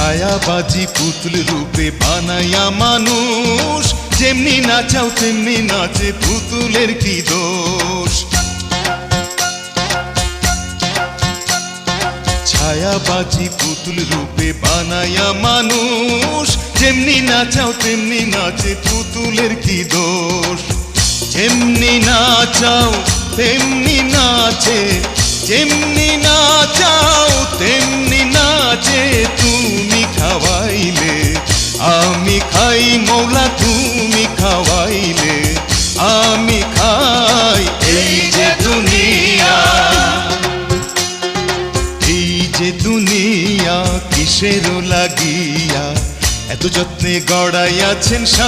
ছায়াবাজি পুতুল রূপে বানাইয়া মানুষ, যেমনি নাচাও তেমনি নাচে, পুতুলের কি দোষ। ছায়াবাজি পুতুল রূপে বানাইয়া মানুষ, যেমনি নাচাও তেমনি নাচে, পুতুলের কি দোষ। যেমনি নাচাও তেমনি নাচে, যেমনি নাচাও তেমনি নাচে, তুমি খাওয়াইলে আমি খাই মৌলা, তুমি খাওয়াইলে আমি খাই। এই যে দুনিয়া, এই যে দুনিয়া কিসের লাগিয়া এত যত্নে গড়াইয়াছেন সাজ।